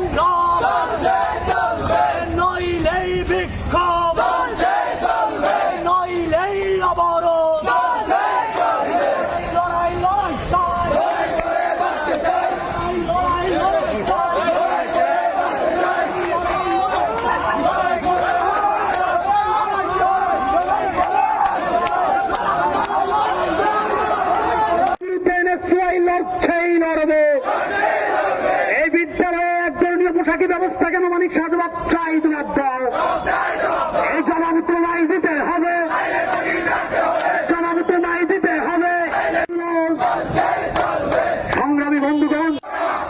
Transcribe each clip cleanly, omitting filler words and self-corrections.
সংগ্রাম নইলেই বিক্ষোভ নইলেই অবরোধ লড়াই লড়াই চাই লড়াই লড়াই চাই লড়ছেই লড়বে। এই বিদ্যালয়ে একদলীয় পোশাকি ব্যবস্থা কেন মানিক শাহ জবাব চাই জবাব দাও। এই জবাব তোমায় দিতে হবে, জবাব তোমায় দিতে হবে। সংগ্রামী বন্ধুগণ,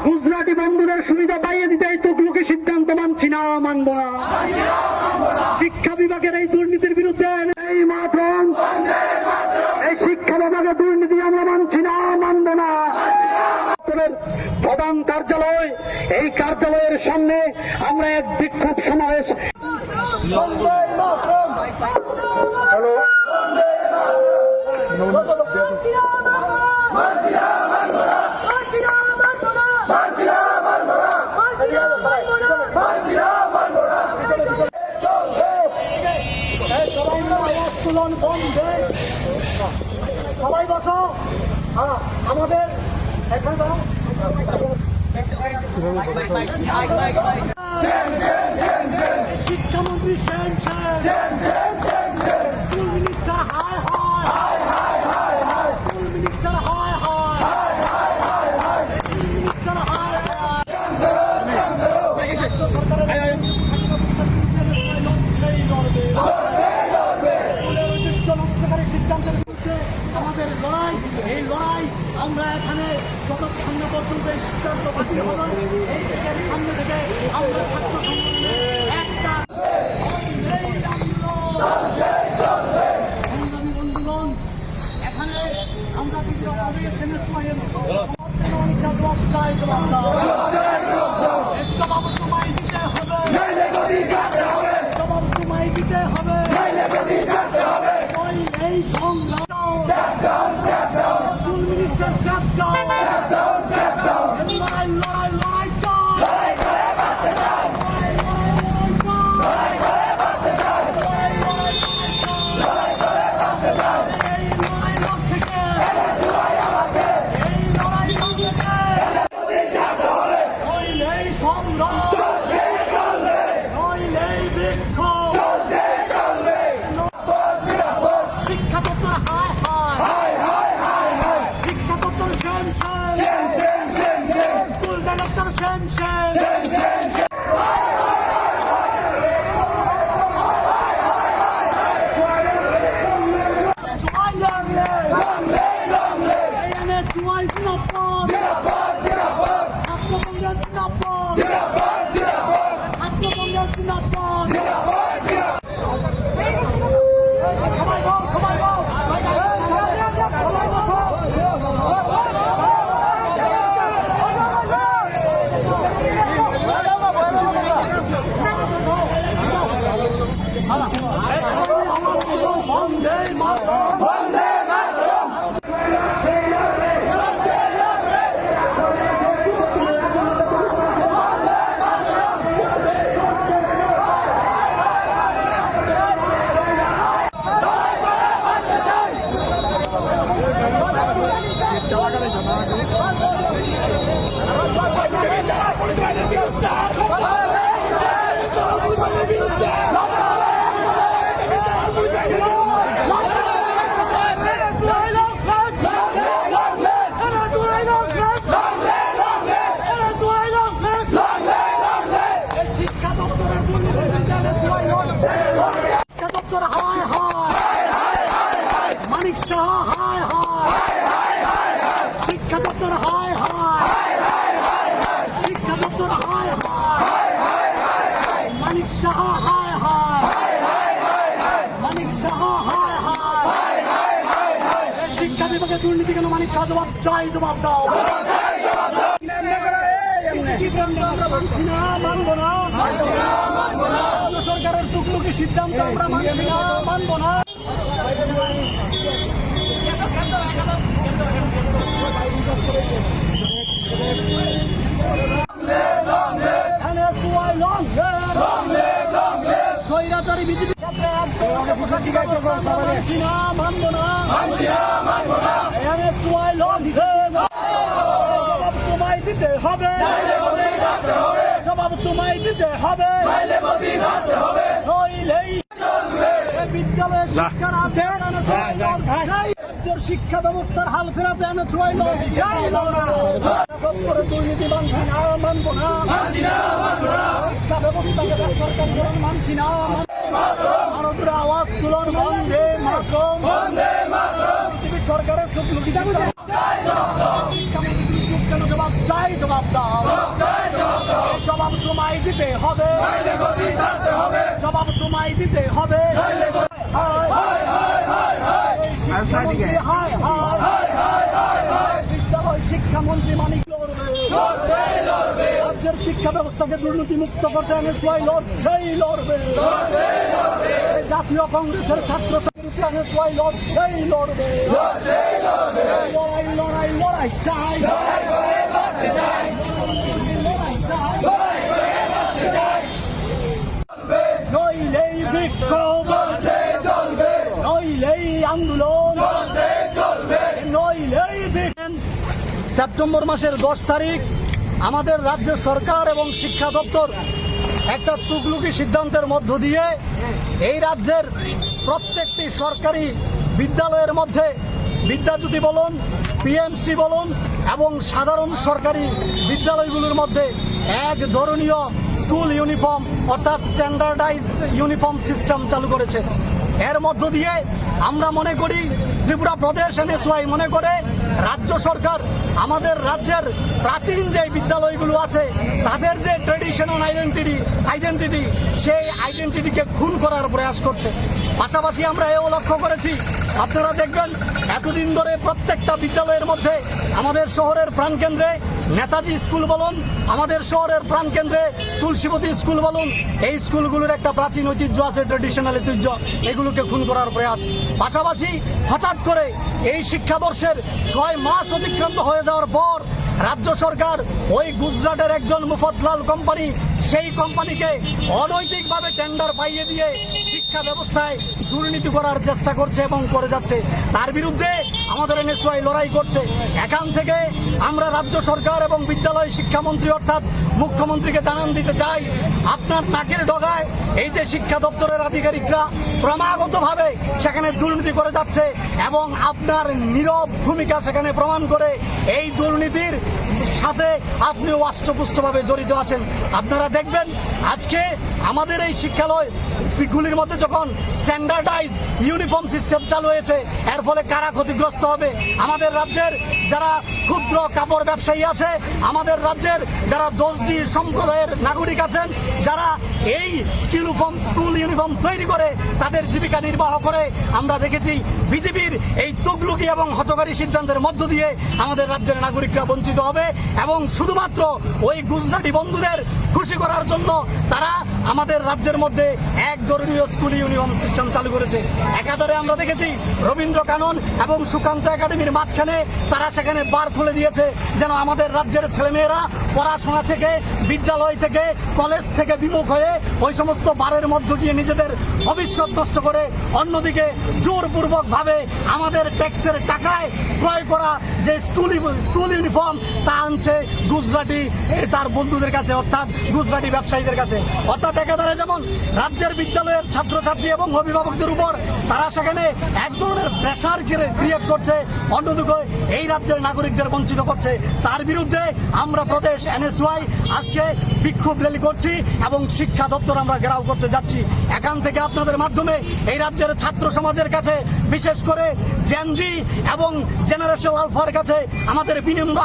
গুজরাটি বন্ধুদের সুবিধা পাইয়ে দিতে এই তুগলুকি সিদ্ধান্ত মানছি না, মানব না। শিক্ষা বিভাগের এই দুর্নীতির বিরুদ্ধে এই মাতরম, এই শিক্ষা বিভাগের দুর্নীতি আমরা মানছি না, মানব না। প্রধান কার্যালয়, এই কার্যালয়ের সামনে আমরা এক বিক্ষোভ সমাবেশ। সবাই বসো। আমাদের শিক্ষামন্ত্রী সেন স্কুল মিনিস্টার হায় হায়, স্কুল মিনিস্টার হায় হায়, মিনিস্টার হায় হায়। সরকারের নষ্টকারী সিদ্ধান্তের বিরুদ্ধে আমাদের লড়াই। এই লড়াই আমরা এখানে যতক্ষণ না পর্যন্ত এই সিদ্ধান্ত বাতিল হবে, এই জায়গার সামনে থেকে আমরা ছাত্র সংগঠনের একটা সংগ্রামী বন্ধুগণ, এখানে আমরা বিভিন্ন জবাব চাই, জবাব তোমায় দিতে হবে, জবাব তোমায় দিতে হবে। এই সংগ্রাম স্কুল মিনিস্টার লড়াই লড়াই লড়াই চাই। মানিক শাহ হায় হায়, শিক্ষা দপ্তর হায় হায়, শিক্ষা দপ্তর হায় হায়, মানিক শাহ হায় হায়, মানিক শাহ হায় হায়। শিক্ষা বিভাগে দুর্নীতি কেন মানিক শাহ জবাব চাই, জবাব দাও। সরকারের টুকটুকি সিদ্ধান্ত আমরা মানছি না, মানব না। বিজেপি মানছি না, মানবো না, NSY লড়বে না। জবাব তোমায় দিতে হবে, জবাব তোমায় দিতে হবে, নইলেই বিদ্যালয়ের শিক্ষার আছে রাজ্যের শিক্ষা ব্যবস্থার হাল ফেরাতে NSY দুর্নীতি মানছি না, মানবো না, শিক্ষা ব্যবস্থাকে বেসরকারীকরণ মানছি না। ভারতের আওয়াজ তুলন, বন্দে মাতরম, পৃথিবীর সরকারের কেন জবাব চাই, জবাব দাও, জবাব তোমায় দিতে হবে, জবাব তোমায় দিতে হবে। বিদ্যালয় শিক্ষামন্ত্রী মানিক লড়বে, রাজ্যের শিক্ষা ব্যবস্থাকে দুর্নীতি মুক্ত করতে NSY লড়বে, জাতীয় কংগ্রেসের ছাত্র সংগঠন NSY লড়বে, লড়াই লড়াই লড়াই চাই, নইলেই বিক্ষোভ, নইলেই আন্দোলন, নইলেই সেপ্টেম্বর মাসের 10 তারিখ আমাদের রাজ্য সরকার এবং শিক্ষা দপ্তর একটা তুগলুকি সিদ্ধান্তের মধ্য দিয়ে এই রাজ্যের প্রত্যেকটি সরকারি বিদ্যালয়ের মধ্যে বিদ্যাজ্যোতি বলুন, PMC বলুন এবং সাধারণ সরকারি বিদ্যালয়গুলোর মধ্যে এক ধরনীয় স্কুল ইউনিফর্ম অর্থাৎ স্ট্যান্ডার্ডাইজড ইউনিফর্ম সিস্টেম চালু করেছে। এর মধ্য দিয়ে আমরা মনে করি, ত্রিপুরা প্রদেশ NSY মনে করে রাজ্য সরকার আমাদের রাজ্যের প্রাচীন যে বিদ্যালয়গুলো আছে তাদের যে ট্রেডিশনাল আইডেন্টিটি সেই আইডেন্টিটিকে খুন করার প্রয়াস করছে। পাশাপাশি আমরা এও লক্ষ্য করেছি, আপনারা দেখবেন এতদিন ধরে প্রত্যেকটা বিদ্যালয়ের মধ্যে আমাদের শহরের প্রাণকেন্দ্রে নেতাজি স্কুল বলুন, আমাদের শহরের প্রাণকেন্দ্রে তুলসীবতী স্কুল বলুন, এই স্কুলগুলোর একটা প্রাচীন ঐতিহ্য আছে, ট্রেডিশনাল ঐতিহ্য, এগুলোকে খুন করার প্রয়াস। পাশাপাশি হঠাৎ করে এই শিক্ষাবর্ষের 6 মাস অতিক্রান্ত হয়ে যাওয়ার পর রাজ্য সরকার ওই গুজরাটের একজন মুফতলাল কোম্পানি, সেই কোম্পানিকে অনৈতিকভাবে টেন্ডার পাইয়ে দিয়ে শিক্ষা ব্যবস্থায় দুর্নীতি করার চেষ্টা করছে এবং করে যাচ্ছে। তার বিরুদ্ধে আমাদের NSY লড়াই করছে। এখান থেকে আমরা রাজ্য সরকার এবং বিদ্যালয় শিক্ষামন্ত্রী অর্থাৎ মুখ্যমন্ত্রীকে জানান দিতে চাই, আপনার নাকের ডগায় এই যে শিক্ষা দপ্তরের আধিকারিকরা ক্রমাগতভাবে সেখানে দুর্নীতি করে যাচ্ছে এবং আপনার নীরব ভূমিকা সেখানে প্রমাণ করে এই দুর্নীতির সাথে আপনিও অষ্টপুষ্টভাবে জড়িত আছেন। আপনারা দেখবেন আজকে আমাদের এই শিক্ষালয়গুলির মধ্যে যখন স্ট্যান্ডার্ডাইজ ইউনিফর্ম সিস্টেম চালু হয়েছে, এর ফলে কারা ক্ষতিগ্রস্ত হবে? আমাদের রাজ্যের যারা ক্ষুদ্র কাপড় ব্যবসায়ী আছে, আমাদের রাজ্যের যারা দর্জি সম্প্রদায়ের নাগরিক আছেন, যারা এই স্কুল ইউনিফর্ম তৈরি করে তাদের জীবিকা নির্বাহ করে, আমরা দেখেছি বিজেপির এই তুগলুকি এবং হঠকারী সিদ্ধান্তের মধ্য দিয়ে আমাদের রাজ্যের নাগরিকরা বঞ্চিত হবে এবং শুধুমাত্র ওই গুজরাটি বন্ধুদের খুশি করার জন্য তারা আমাদের রাজ্যের মধ্যে এক ধরনীয় স্কুল ইউনিফর্ম সিস্টেম চালু করেছে। একাধারে আমরা দেখেছি রবীন্দ্র কানন এবং সুকান্ত একাডেমির মাঝখানে তারা সেখানে বার খুলে দিয়েছে, যেন আমাদের রাজ্যের ছেলেমেয়েরা পড়াশোনা থেকে, বিদ্যালয় থেকে, কলেজ থেকে বিমুখ হয়ে ওই সমস্ত বারের মধ্য দিয়ে নিজেদের ভবিষ্যৎ নষ্ট করে অন্যদিকে জোরপূর্বক ভাবে আমাদের ট্যাক্সের টাকায় ক্রয় করা যে স্কুল ইউনিফর্ম তা আনছে গুজরাটি তার বন্ধুদের কাছে অর্থাৎ গুজরাটি ব্যবসায়ীদের কাছে। অর্থাৎ একাধারে যেমন রাজ্যের বিদ্যালয়ের ছাত্রছাত্রী এবং অভিভাবকদের উপর তারা সেখানে এক ধরনের প্রেসার ক্রিয়েট করছে, অন্যদিকে এই রাজ্যের নাগরিকদের বঞ্চিত করছে। তার বিরুদ্ধে আমরা প্রদেশ NSY আজকে বিক্ষোভ র্যালি করছি এবং শিক্ষা দপ্তর আমরা ঘেরাও করতে যাচ্ছি। এখান থেকে আপনাদের মাধ্যমে এই রাজ্যের ছাত্র সমাজের কাছে, বিশেষ করে জেনজি এবং জেনারেশন আলফার কাছে আমাদের বিনম্র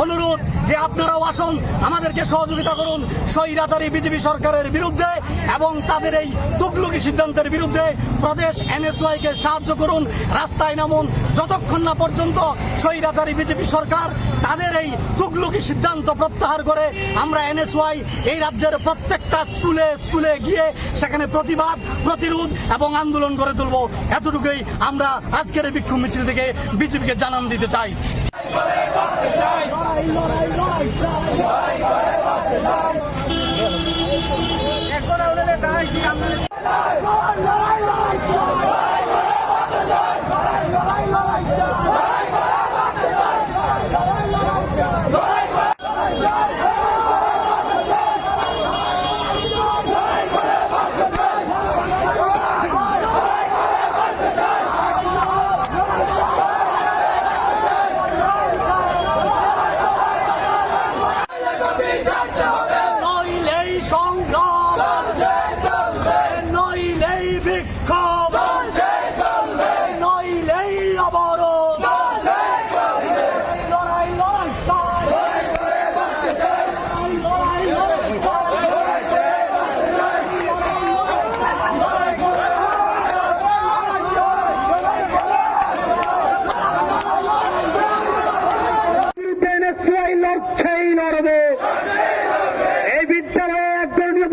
অনুরোধ যে আপনারাও আসুন, আমাদেরকে সহযোগিতা করুন স্বৈরাচারী বিজেপি সরকারের বিরুদ্ধে এবং তাদের এই তুগলুকি সিদ্ধান্তের বিরুদ্ধে প্রদেশ NSY কে সাহায্য করুন, রাস্তায় নামুন, যতক্ষণ না পর্যন্ত স্বৈরাচারী বিজেপি সরকার তাদের এই তুগলুকি সিদ্ধান্ত প্রত্যাহার করে। আমরা NSY এই রাজ্যের প্রত্যেকটা স্কুলে গিয়ে সেখানে প্রতিবাদ, প্রতিরোধ এবং আন্দোলন করে তুলব। এতটুকুই আমরা আজকের এই বিক্ষোভ মিছিল থেকে বিজেপিকে জানান দিতে চাই। এখন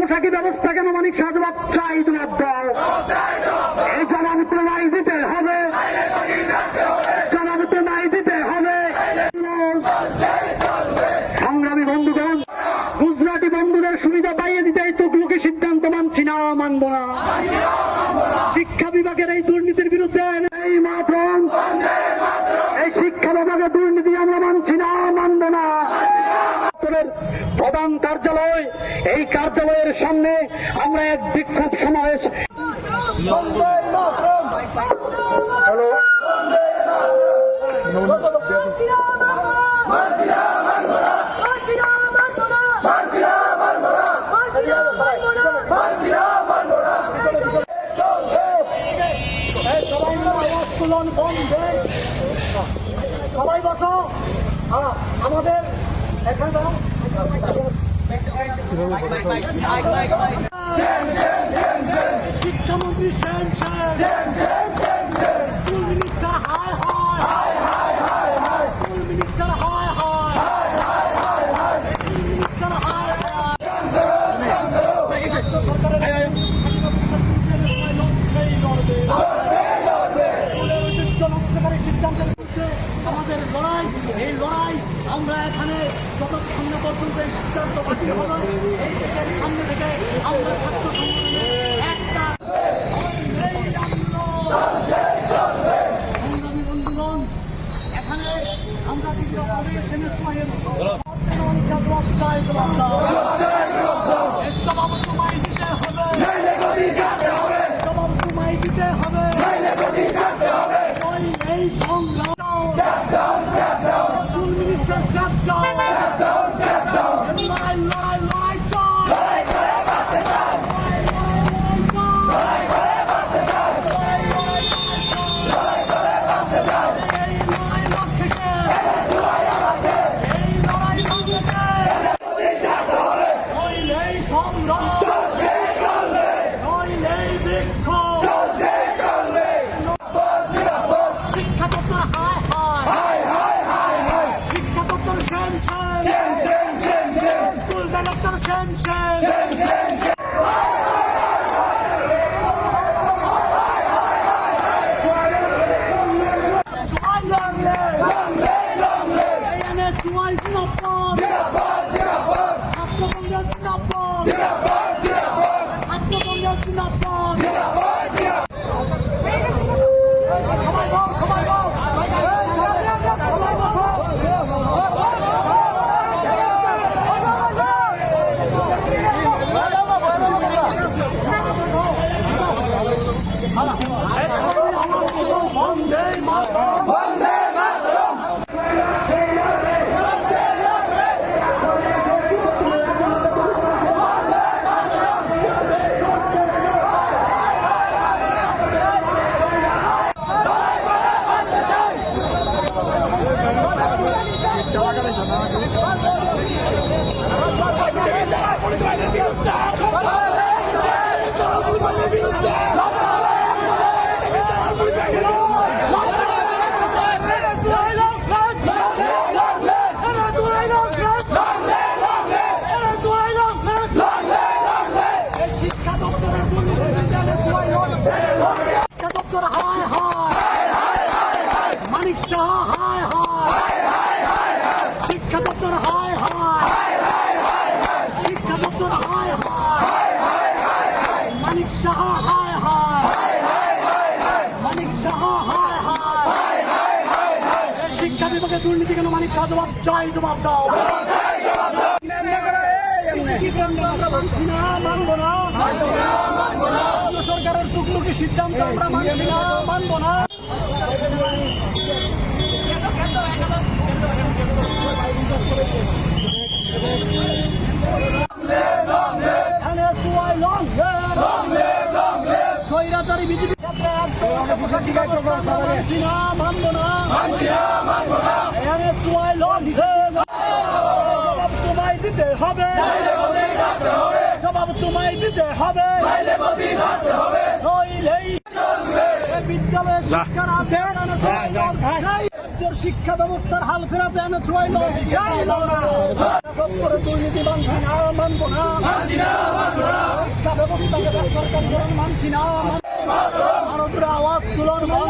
সাকি ব্যবস্থা কেন মানিক শাহ জবাব চাই জবাব দাও। এই জবাব তো নাই দিতে হবে, জবাব তো নাই দিতে হবে। সংগ্রামী বন্ধুগণ, গুজরাটি বন্ধুদের সুবিধা পাইয়ে দিতে এই তুগলুকি সিদ্ধান্ত মানছি না, মানব না। শিক্ষা বিভাগের এই দুর্নীতির বিরুদ্ধে এই মাতরম, এই শিক্ষা বিভাগের দুর্নীতি আমরা মানছি না, মানব না। প্রধান কার্যালয়, এই কার্যালয়ের সামনে আমরা এক বিক্ষোভ সমাবেশ। হ্যালো, সবাই বসো। আমাদের এখানে শিক্ষামন্ত্রী সেন স্কুল মিনিস্টার হায় হায়, স্কুল মিনিস্টার হায় হায়, মিনিস্টার হায় হায়। সরকারের সিদ্ধান্তের বিরুদ্ধে আমাদের লড়াই, এই লড়াই আমরা এখানে যতক্ষণ না পর্যন্ত এই সিদ্ধান্ত বাতিল হবে, এই দেশের সামনে থেকে আমরা ছাত্র সংগঠনের একটা সংগ্রামী বন্ধুগণ, এখানে আমরা কিন্তু জবাব তোমায় দিতে হবে, জবাব তোমায় দিতে হবে। এই সংগ্রাম স্কুল মিনিস্টার লড়াই লড়াই লড়াই মানিক শাহ হায় হায়, শিক্ষা দপ্তর হায় হায়, শিক্ষা দপ্তর হায় হায়, মানিক শাহ হায় হায়, মানিক শাহ হায় হায়। শিক্ষা বিভাগের দুর্নীতি কেন মানিক শাহ জবাব চাই, জবাব দাও। আমরা মানছি না, মানবো না। সরকারের টুকটুকি সিদ্ধান্ত আমরা মানছি না, মানবো না। স্বৈরাচারী বিজেপি মানছি না, মানবো না। জবাব তোমায় দিতে হবে, জবাব তোমায় দিতে হবে, বিদ্যালয়ের শিক্ষার আছে রাজ্যের শিক্ষা ব্যবস্থার হাল ফেরাতে আমি দুর্নীতি মানছি না, মানবো না। সরকার মানছি না, ভারতের আওয়াজ তুলন